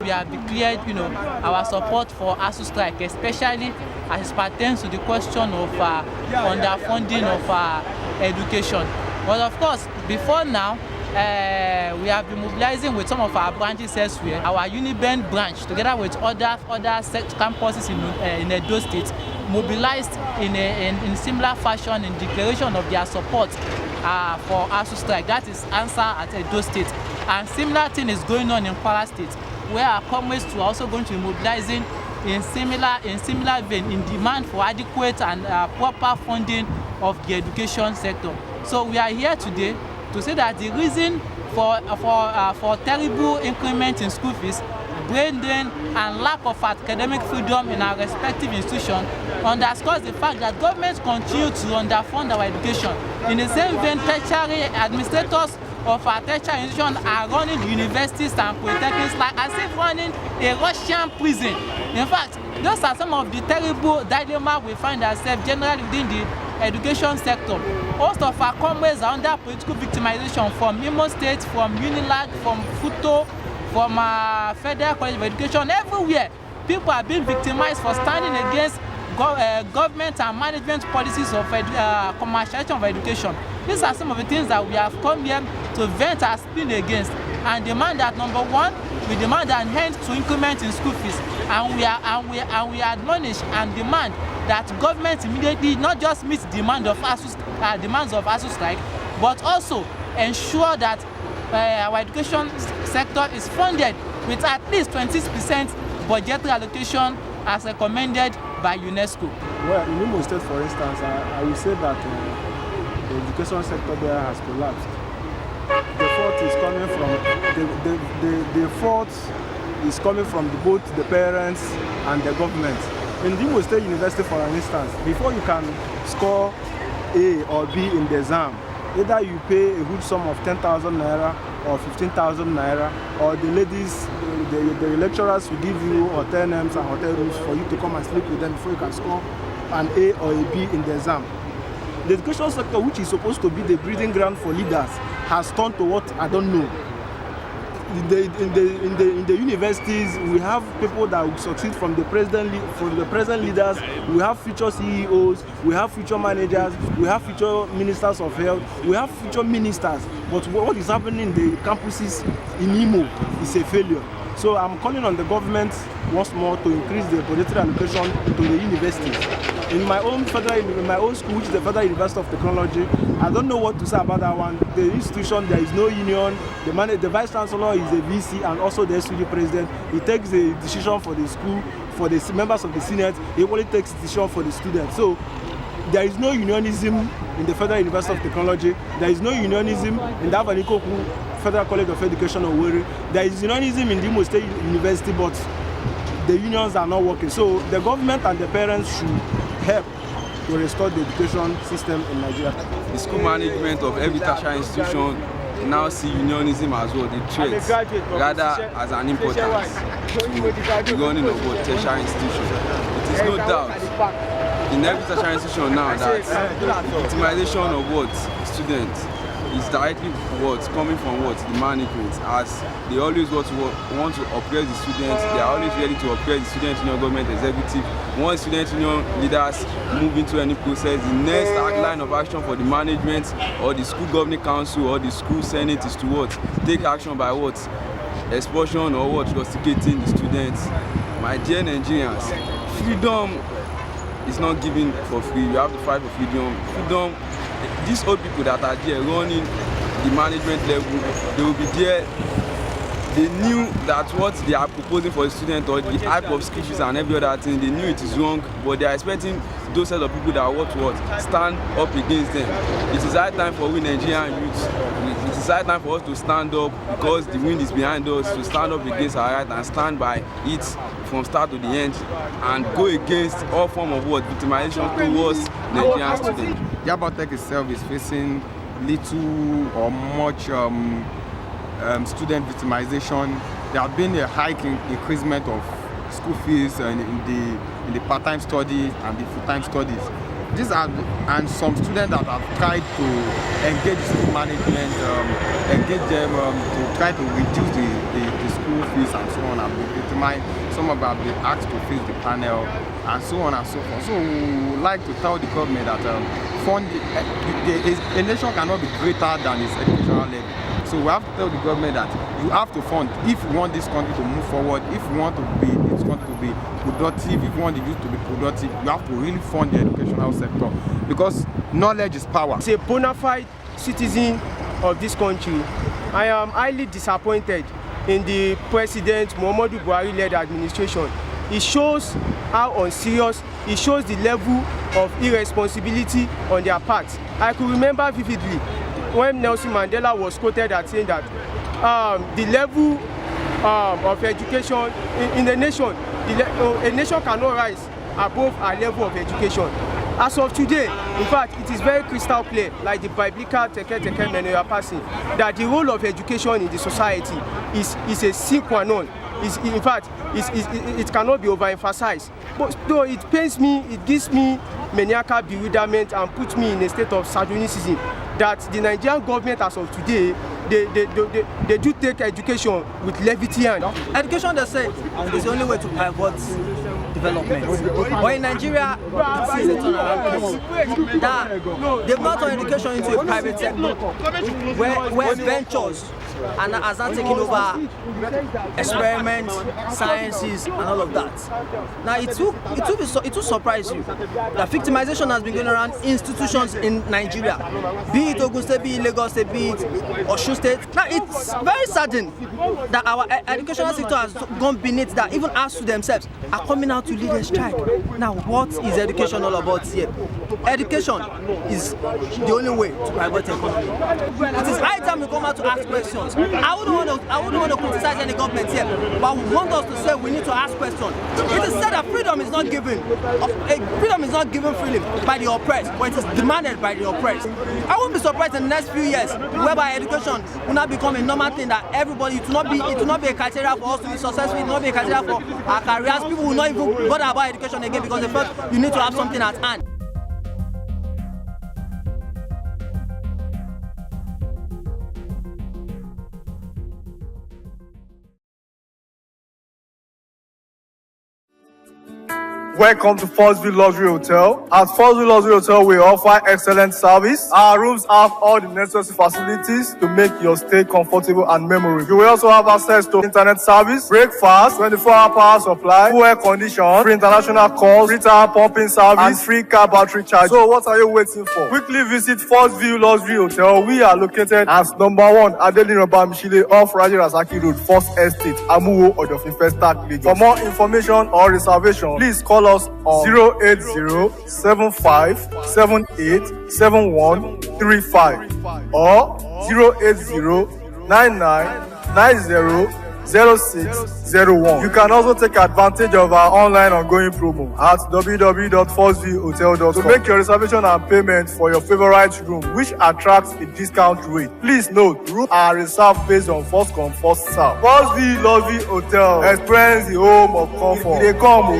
we have declared, our support for ASUU strike, especially as it pertains to the question of underfunding of education. But of course, before now, we have been mobilizing with some of our branches elsewhere. Our Uniben branch, together with other campuses in Edo State, mobilized in similar fashion in declaration of their support for ASUU strike. That is answer at Edo State. And similar thing is going on in Kwara State, where our comrades are also going to be mobilizing in similar vein in demand for adequate and proper funding of the education sector. So we are here today to say that the reason for terrible increment in school fees, brain drain, and lack of academic freedom in our respective institutions underscores the fact that governments continue to underfund our education. In the same vein, tertiary administrators of our tertiary institutions are running universities and polytechnics like as if running a Russian prison. In fact, those are some of the terrible dilemmas we find ourselves generally within the education sector. Most of our comrades are under political victimization from Imo State, from Unilag, from Futo, from Federal College of Education. Everywhere, people are being victimized for standing against government and management policies of commercialization of education. These are some of the things that we have come here to vent our spleen against and demand that, number one, we demand an end to increment in school fees, and we admonish and demand that government immediately not just meet demands of ASUU strike, but also ensure that our education sector is funded with at least 26% budgetary allocation as recommended by UNESCO. Well, in Imo State, for instance, I will say that the education sector there has collapsed. The fault is coming from the fault is coming from both the parents and the government. In the Imo State University, for instance, before you can score A or B in the exam, either you pay a huge sum of 10,000 naira or 15,000 naira, or the ladies, the lecturers will give you hotel names and hotel rooms for you to come and sleep with them before you can score an A or a B in the exam. The education sector, which is supposed to be the breeding ground for leaders, has turned to what I don't know. In the universities, we have people that will succeed from the present leaders. We have future CEOs, we have future managers, we have future ministers of health, we have future ministers. But what is happening in the campuses in Imo is a failure. So I'm calling on the government once more to increase the budgetary allocation to the universities. In my own school, which is the Federal University of Technology, I don't know what to say about that one. The institution, there is no union. The vice chancellor is a VC and also the SUD president. He takes the decision for the school, for the members of the Senate. He only takes the decision for the students. So there is no unionism in the Federal University of Technology. There is no unionism in the Avanikoku Federal College of Education or Owerri. There is unionism in the Imo State University, but the unions are not working. So the government and the parents should help to restore the education system in Nigeria. The school management of every tertiary institution now see unionism as well, the threat, rather as an importance to the running of a tertiary institution. It is no doubt in every tertiary institution now that victimization of what students is directly what's coming from what the management, as they always want to oppress the students. They are always ready to oppress the student union government executive. Once student union leaders move into any process, the next line of action for the management or the school governing council or the school senate is to what? Take action by what? Expulsion or what? Rusticating the students. My dear Nigerians, freedom is not given for free. You have to fight for freedom. Freedom. These old people that are there running the management level, they will be there. They knew that what they are proposing for the student or the type of skills and every other thing, they knew it is wrong, but they are expecting those set of people that what stand up against them. It is high time for we Nigerian youths. It is high time for us to stand up because the wind is behind us, to stand up against our right and stand by it from start to the end and go against all form of victimization towards Nigerian students. Yabatech itself is facing little or much student victimization. There has been a hike in increasement of school fees in the part-time study and the full-time studies. These are and some students that have tried to engage school management, engage them to try to reduce the school fees and so on have been determined. Some of them have been asked to face the panel and so on and so forth. So we would like to tell the government that a nation cannot be greater than its educational level. So we have to tell the government that you have to fund if you want this country to move forward, if you want this country to be productive, if you want the youth to be productive, you have to really fund the educational sector because knowledge is power. As a bona fide citizen of this country, I am highly disappointed in the President Muhammadu Buhari-led administration. It shows how unserious, it shows the level of irresponsibility on their part. I could remember vividly when Nelson Mandela was quoted as saying that the level of education in a nation, a nation cannot rise above a level of education. As of today, in fact, it is very crystal clear, like the biblical teke menu passing, that the role of education in the society is a sine qua non. In fact, it cannot be overemphasized. But though it pains me, it gives me maniacal bewilderment and puts me in a state of sadism that the Nigerian government as of today, they do take education with levity and education, they say, is the only way to pivot development. But in Nigeria, it is a turnaround. That they've not turned education into a private sector where ventures and has not taken over experiments, sciences, and all of that. Now it will surprise you that victimization has been going around institutions in Nigeria, be it Ogun State, be it Lagos State, be it Osun State. Now it's very sudden that our educational sector has gone beneath that. Even us to themselves are coming out to lead a strike. Now what is education all about here? Education is the only way to private economy. It is high time we come out to ask questions. I wouldn't want to criticize any government here, but we want us to say we need to ask questions. It is said that freedom is not given. Freedom is not given freely by the oppressed, but it is demanded by the oppressed. I won't be surprised in the next few years whereby education will not become a normal thing that everybody, it will not be a criteria for us to be successful, it will not be a criteria for our careers. People will not even bother about education again because they felt you need to have something at hand. Welcome to Forstview Luxury Hotel. At Forstview Luxury Hotel, we offer excellent service. Our rooms have all the necessary facilities to make your stay comfortable and memorable. You will also have access to internet service, breakfast, 24-hour power supply, full air condition, free international calls, free tire pumping service, and free car battery charge. So what are you waiting for? Quickly visit Forstview Luxury Hotel. We are located at number 1 Adeola Mishile off Raji Rasaki Road, First Estate, Amuwo, Odofin Festac, Lagos. For more information or reservation, please call us on 08075787135 or 08099900601. You can also take advantage of our online ongoing promo at www.forceviewhotel.com to make your reservation and payment for your favorite room, which attracts a discount rate. Please note, rooms are reserved based on first come, first serve. Forstview Luxury Hotel. Experience the home of comfort. They come.